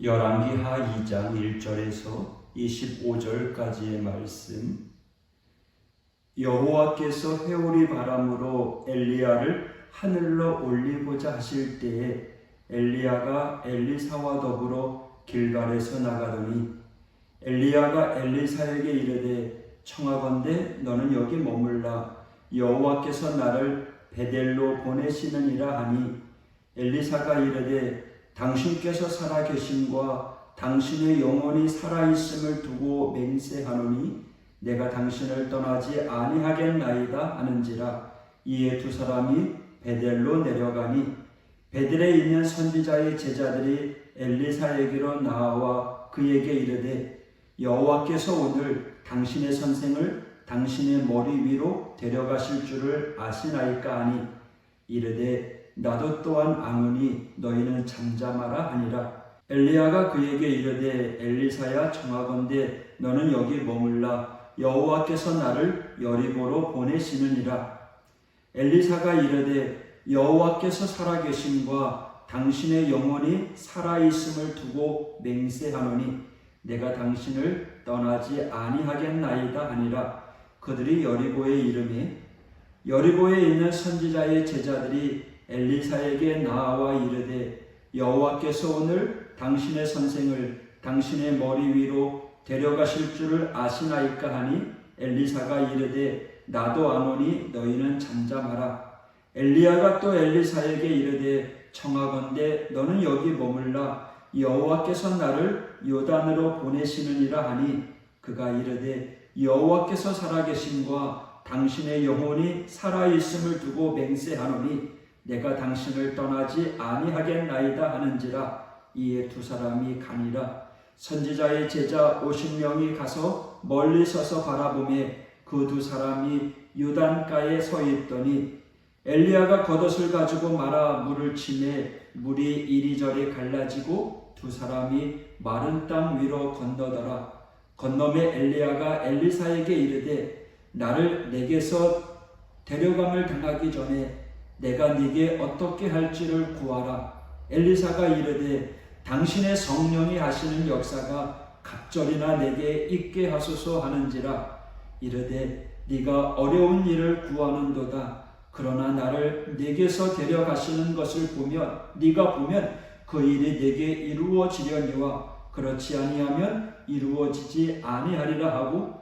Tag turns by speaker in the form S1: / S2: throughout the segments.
S1: 열왕기하 2장 1절에서 25절까지의 말씀. 여호와께서 회오리 바람으로 엘리야를 하늘로 올리고자 하실 때에 엘리야가 엘리사와 더불어 길갈에서 나가더니 엘리야가 엘리사에게 이르되 청하건대 너는 여기 머물라 여호와께서 나를 베델로 보내시느니라 하니 엘리사가 이르되 당신께서 살아계심과 당신의 영혼이 살아있음을 두고 맹세하노니 내가 당신을 떠나지 아니하겠나이다 하는지라. 이에 두 사람이 베델로 내려가니 베델에 있는 선지자의 제자들이 엘리사에게로 나와 그에게 이르되 여호와께서 오늘 당신의 선생을 당신의 머리 위로 데려가실 줄을 아시나이까 하니 이르되 나도 또한 아노니 너희는 잠잠하라 하니라. 엘리야가 그에게 이르되 엘리사야 청하건대 너는 여기 머물라 여호와께서 나를 여리고로 보내시느니라. 엘리사가 이르되 여호와께서 살아계심과 당신의 영혼이 살아있음을 두고 맹세하노니 내가 당신을 떠나지 아니하겠나이다 하니라. 그들이 여리고에 이르매 여리고에 있는 선지자의 제자들이 엘리사에게 나와 이르되 여호와께서 오늘 당신의 선생을 당신의 머리 위로 데려가실 줄을 아시나이까 하니 엘리사가 이르되 나도 아노니 너희는 잠잠하라. 엘리야가 또 엘리사에게 이르되 청하건대 너는 여기 머물라 여호와께서 나를 요단으로 보내시느니라 하니 그가 이르되 여호와께서 살아계심과 당신의 영혼이 살아있음을 두고 맹세하노니 내가 당신을 떠나지 아니하겠나이다 하는지라. 이에 두 사람이 가니라. 선지자의 제자 50명이 가서 멀리 서서 바라보매 그 두 사람이 요단가에 서 있더니 엘리야가 겉옷을 가지고 말아 물을 치매 물이 이리저리 갈라지고 두 사람이 마른 땅 위로 건너더라. 건너매 엘리야가 엘리사에게 이르되 나를 내게서 데려감을 당하기 전에 내가 네게 어떻게 할지를 구하라. 엘리사가 이르되 당신의 성령이 하시는 역사가 갑절이나 내게 있게 하소서 하는지라. 이르되 네가 어려운 일을 구하는도다. 그러나 나를 네게서 데려가시는 것을 보면 네가 보면 그 일이 네게 이루어지려니와 그렇지 아니하면 이루어지지 아니하리라 하고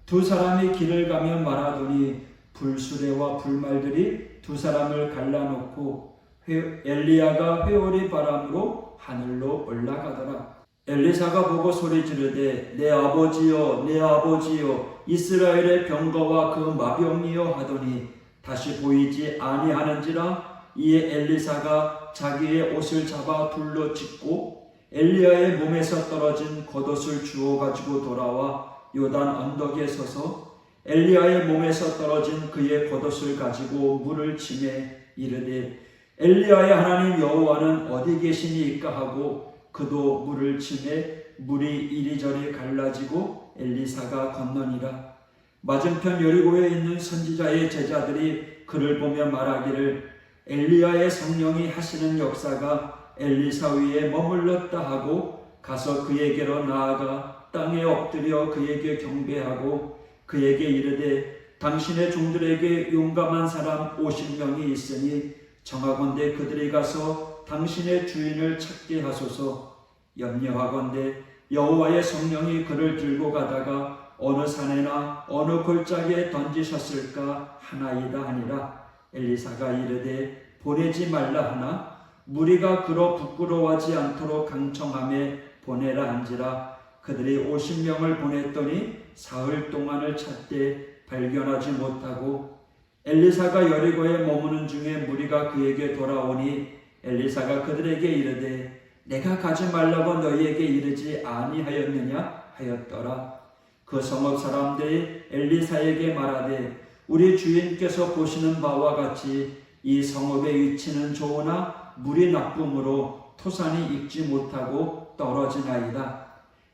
S1: 두 사람이 길을 가며 말하더니 불수레와 불말들이 두 사람을 갈라놓고 엘리야가 회오리 바람으로 하늘로 올라가더라. 엘리사가 보고 소리 지르되 내 아버지여 내 아버지여 이스라엘의 병거와 그 마병이여 하더니 다시 보이지 아니하는지라. 이에 엘리사가 자기의 옷을 잡아 둘러 찢고 엘리야의 몸에서 떨어진 겉옷을 주워 가지고 돌아와 요단 언덕에 서서 엘리야의 몸에서 떨어진 그의 겉옷을 가지고 물을 치매 이르되 엘리야의 하나님 여호와는 어디 계시니까 하고 그도 물을 치매 물이 이리저리 갈라지고 엘리사가 건너니라. 맞은편 여리고에 있는 선지자의 제자들이 그를 보며 말하기를 엘리야의 성령이 하시는 역사가 엘리사 위에 머물렀다 하고 가서 그에게로 나아가 땅에 엎드려 그에게 경배하고 그에게 이르되 당신의 종들에게 용감한 사람 50명이 있으니 청하건대 그들이 가서 당신의 주인을 찾게 하소서. 염려하건대 여호와의 성령이 그를 들고 가다가 어느 산에나 어느 골짜기에 던지셨을까 하나이다 하니라. 엘리사가 이르되 보내지 말라 하나 무리가 그로 부끄러워하지 않도록 강청함에 보내라 한지라. 그들이 50명을 보냈더니 사흘 동안을 찾되 발견하지 못하고 엘리사가 여리고에 머무는 중에 무리가 그에게 돌아오니 엘리사가 그들에게 이르되 내가 가지 말라고 너희에게 이르지 아니하였느냐 하였더라. 그 성읍 사람들이 엘리사에게 말하되 우리 주인께서 보시는 바와 같이 이 성읍의 위치는 좋으나 물이 나쁨으로 토산이 익지 못하고 떨어지나이다.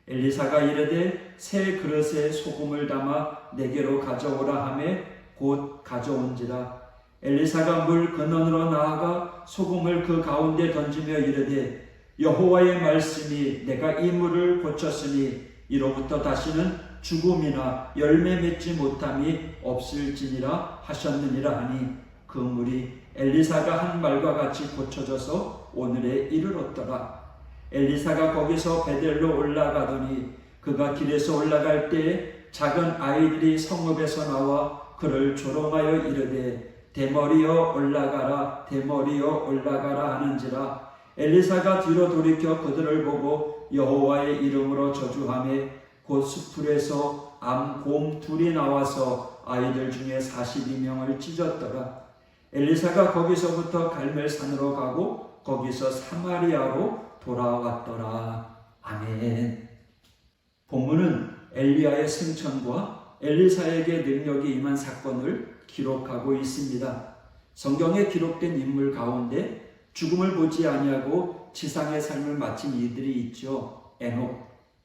S1: 엘리사가 이르되 새 그릇에 소금을 담아 내게로 가져오라 하매 곧 가져온지라. 엘리사가 물 근원으로 나아가 소금을 그 가운데 던지며 이르되 여호와의 말씀이 내가 이 물을 고쳤으니 이로부터 다시는 죽음이나 열매 맺지 못함이 없을지니라 하셨느니라 하니 그 물이 엘리사가 한 말과 같이 고쳐져서 오늘에 이르렀더라. 엘리사가 거기서 베델로 올라가더니 그가 길에서 올라갈 때에 작은 아이들이 성읍에서 나와 그를 조롱하여 이르되 대머리여 올라가라 대머리여 올라가라 하는지라. 엘리사가 뒤로 돌이켜 그들을 보고 여호와의 이름으로 저주하며 곧 수풀에서 암곰 둘이 나와서 아이들 중에 42명을 찢었더라. 엘리사가 거기서부터 갈멜산으로 가고 거기서 사마리아로 돌아왔더라. 아멘. 본문은 엘리야의 승천과 엘리사에게 능력이 임한 사건을 기록하고 있습니다. 성경에 기록된 인물 가운데 죽음을 보지 아니하고 지상의 삶을 마친 이들이 있죠.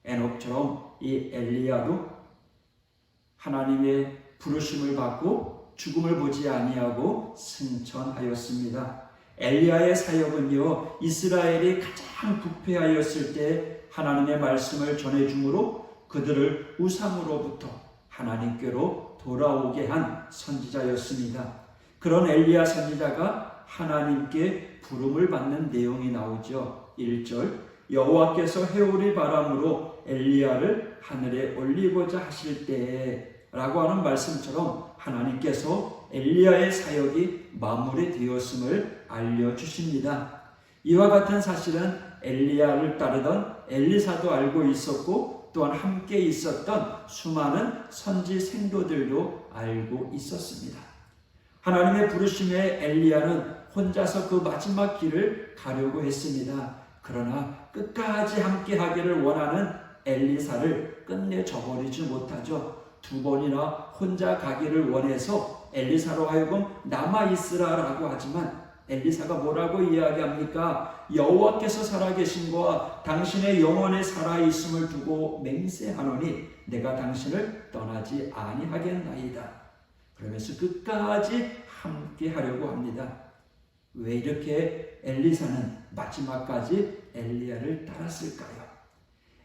S1: 에녹처럼 이 엘리야도 하나님의 부르심을 받고 죽음을 보지 아니하고 승천하였습니다. 엘리야의 사역은요, 이스라엘이 가장 부패하였을 때 하나님의 말씀을 전해줌으로 그들을 우상으로부터 하나님께로 돌아오게 한 선지자였습니다. 그런 엘리야 선지자가 하나님께 부름을 받는 내용이 나오죠. 1절 여호와께서 회오리 바람으로 엘리야를 하늘에 올리고자 하실 때에 라고 하는 말씀처럼 하나님께서 엘리야의 사역이 마무리되었음을 알려주십니다. 이와 같은 사실은 엘리야를 따르던 엘리사도 알고 있었고 또한 함께 있었던 수많은 선지 생도들도 알고 있었습니다. 하나님의 부르심에 엘리야는 혼자서 그 마지막 길을 가려고 했습니다. 그러나 끝까지 함께 하기를 원하는 엘리사를 끝내 저버리지 못하죠. 2번이나 혼자 가기를 원해서 엘리사로 하여금 남아있으라라고 하지만 엘리사가 뭐라고 이야기합니까? 여호와께서 살아계신과 당신의 영혼에 살아있음을 두고 맹세하노니 내가 당신을 떠나지 아니하겠나이다. 그러면서 끝까지 함께 하려고 합니다. 왜 이렇게 엘리사는 마지막까지 엘리야를 따랐을까요?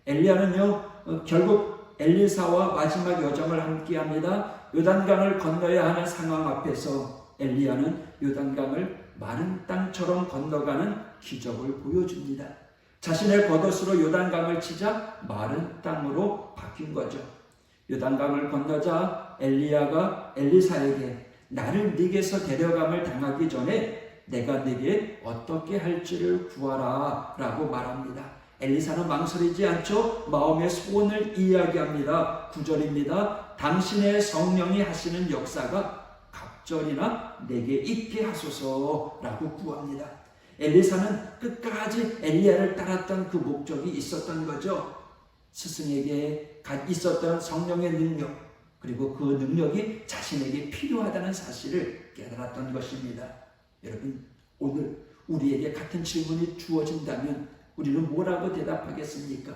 S1: 엘리야는요, 결국 엘리사와 마지막 여정을 함께 합니다. 요단강을 건너야 하는 상황 앞에서 엘리야는 요단강을 마른 땅처럼 건너가는 기적을 보여줍니다. 자신의 겉옷으로 요단강을 치자 마른 땅으로 바뀐 거죠. 요단강을 건너자 엘리야가 엘리사에게 나를 네게서 데려감을 당하기 전에 내가 네게 어떻게 할지를 구하라 라고 말합니다. 엘리사는 망설이지 않죠. 마음의 소원을 이야기합니다. 9절입니다. 당신의 성령이 하시는 역사가 각절이나 내게 있게 하소서라고 구합니다. 엘리사는 끝까지 엘리야를 따랐던 그 목적이 있었던 거죠. 스승에게 있었던 성령의 능력, 그리고 그 능력이 자신에게 필요하다는 사실을 깨달았던 것입니다. 여러분, 오늘 우리에게 같은 질문이 주어진다면 우리는 뭐라고 대답하겠습니까?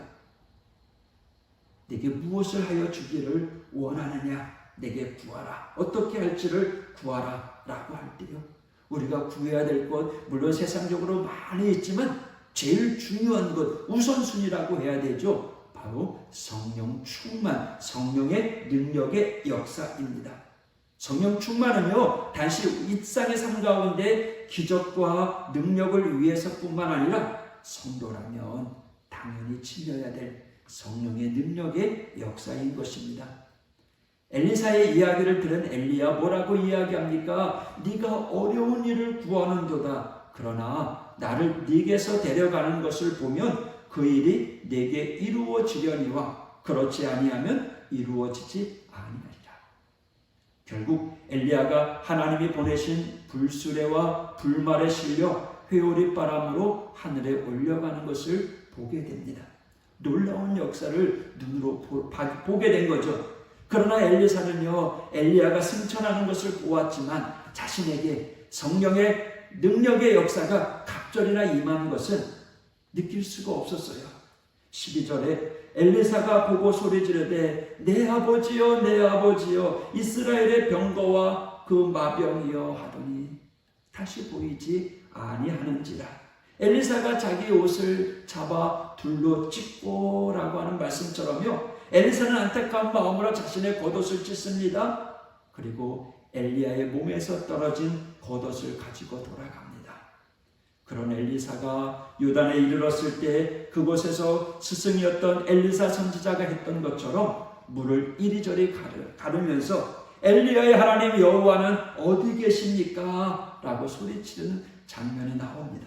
S1: 내게 무엇을 하여 주기를 원하느냐? 내게 구하라. 어떻게 할지를 구하라 라고 할 때요, 우리가 구해야 될 것 물론 세상적으로 많이 있지만 제일 중요한 것, 우선순위라고 해야 되죠. 바로 성령 충만, 성령의 능력의 역사입니다. 성령 충만은요, 단지 일상의 삶 가운데 기적과 능력을 위해서뿐만 아니라 성도라면 당연히 지녀야 될 성령의 능력의 역사인 것입니다. 엘리사의 이야기를 들은 엘리야 뭐라고 이야기합니까? 네가 어려운 일을 구하는도다. 그러나 나를 네게서 데려가는 것을 보면 그 일이 내게 이루어지려니와 그렇지 아니하면 이루어지지 아니하리라. 결국 엘리야가 하나님이 보내신 불수레와 불말에 실려 회오리 바람으로 하늘에 올려가는 것을 보게 됩니다. 놀라운 역사를 눈으로 보게 된 거죠. 그러나 엘리사는요, 엘리야가 승천하는 것을 보았지만 자신에게 성령의 능력의 역사가 각절이나 임한 것은 느낄 수가 없었어요. 12절에 엘리사가 보고 소리 지르되 내 아버지여 내 아버지여 이스라엘의 병거와 그 마병이여 하더니 다시 보이지 아니하는지라. 엘리사가 자기 옷을 잡아 둘로 찢고라고 하는 말씀처럼요. 엘리사는 안타까운 마음으로 자신의 겉옷을 찢습니다. 그리고 엘리야의 몸에서 떨어진 겉옷을 가지고 돌아갑니다. 그런 엘리사가 요단에 이르렀을 때 그곳에서 스승이었던 엘리사 선지자가 했던 것처럼 물을 이리저리 가르면서 엘리야의 하나님 여호와는 어디 계십니까? 라고 소리치는 장면이 나옵니다.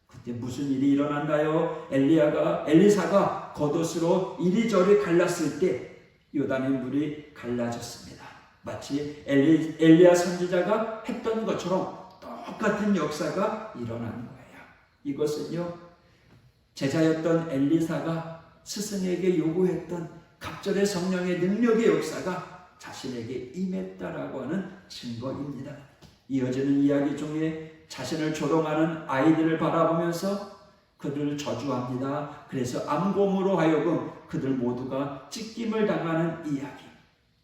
S1: 그때 무슨 일이 일어났나요? 엘리사가 겉옷으로 이리저리 갈랐을 때 요단의 물이 갈라졌습니다. 마치 엘리야 선지자가 했던 것처럼 똑같은 역사가 일어난 거예요. 이것은요, 제자였던 엘리사가 스승에게 요구했던 갑절의 성령의 능력의 역사가 자신에게 임했다라고 하는 증거입니다. 이어지는 이야기 중에 자신을 조롱하는 아이들을 바라보면서 그들을 저주합니다. 그래서 암곰으로 하여금 그들 모두가 찢김을 당하는 이야기,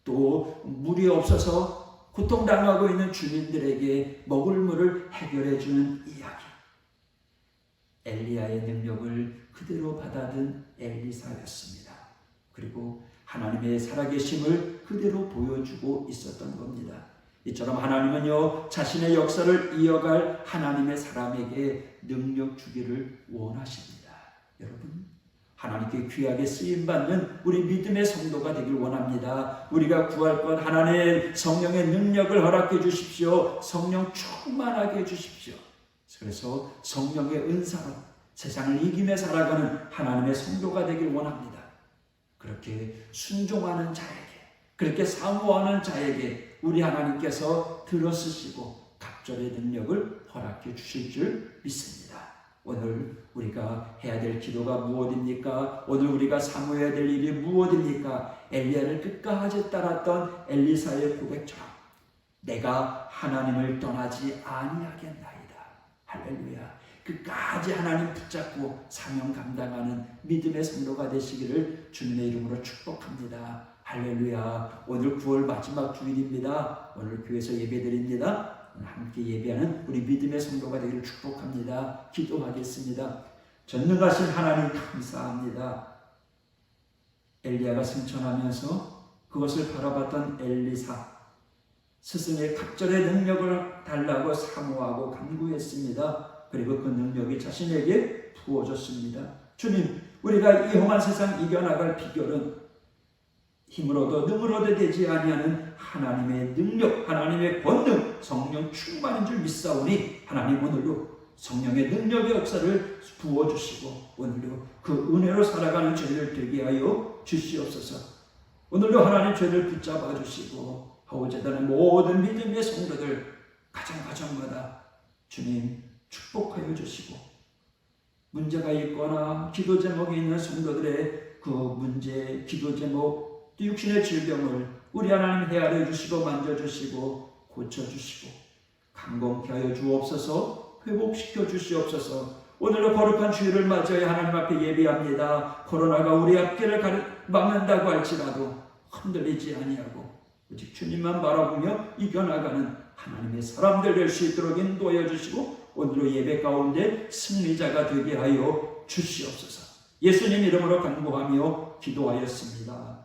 S1: 또 물이 없어서 고통당하고 있는 주민들에게 먹을 물을 해결해 주는 이야기, 엘리야의 능력을 그대로 받아든 엘리사였습니다. 그리고 하나님의 살아계심을 그대로 보여주고 있었던 겁니다. 이처럼 하나님은요, 자신의 역사를 이어갈 하나님의 사람에게 능력 주기를 원하십니다. 여러분, 하나님께 귀하게 쓰임받는 우리 믿음의 성도가 되길 원합니다. 우리가 구할 것, 하나님의 성령의 능력을 허락해 주십시오. 성령 충만하게 해 주십시오. 그래서 성령의 은사로 세상을 이기며 살아가는 하나님의 성도가 되길 원합니다. 그렇게 순종하는 자에게, 그렇게 사모하는 자에게 우리 하나님께서 들어쓰시고 갑절의 능력을 허락해 주실 줄 믿습니다. 오늘 우리가 해야 될 기도가 무엇입니까? 오늘 우리가 사모해야 될 일이 무엇입니까? 엘리야를 끝까지 따랐던 엘리사의 고백처럼 내가 하나님을 떠나지 아니하겠나이다. 할렐루야. 끝까지 하나님 붙잡고 사명 감당하는 믿음의 성도가 되시기를 주님의 이름으로 축복합니다. 할렐루야. 오늘 9월 마지막 주일입니다. 오늘 교회에서 예배드립니다. 오늘 함께 예배하는 우리 믿음의 성도가 되기를 축복합니다. 기도하겠습니다. 전능하신 하나님 감사합니다. 엘리야가 승천하면서 그것을 바라봤던 엘리사, 스승의 갑절의 능력을 달라고 사모하고 간구했습니다. 그리고 그 능력이 자신에게 부어졌습니다. 주님, 우리가 이 험한 세상 이겨나갈 비결은 힘으로도 능으로도 되지 아니하는 하나님의 능력, 하나님의 권능, 성령 충만인 줄 믿사오니 하나님 오늘도 성령의 능력의 역사를 부어주시고 오늘도 그 은혜로 살아가는 저희를 되게 하여 주시옵소서. 오늘도 하나님 저희를 붙잡아 주시고 하오제단의 모든 믿음의 성도들 가정가정마다 주님 축복하여 주시고 문제가 있거나 기도 제목이 있는 성도들의 그 문제, 기도 제목, 또 육신의 질병을 우리 하나님 헤아려 주시고 만져주시고 고쳐주시고 강건케 하여 주옵소서. 회복시켜 주시옵소서. 오늘도 거룩한 주일을 맞이하여 하나님 앞에 예배합니다. 코로나가 우리 앞길을 막는다고 할지라도 흔들리지 아니하고 오직 주님만 바라보며 이겨나가는 하나님의 사람들 될 수 있도록 인도하여 주시고 오늘도 예배 가운데 승리자가 되게 하여 주시옵소서. 예수님 이름으로 간구하며 기도하였습니다.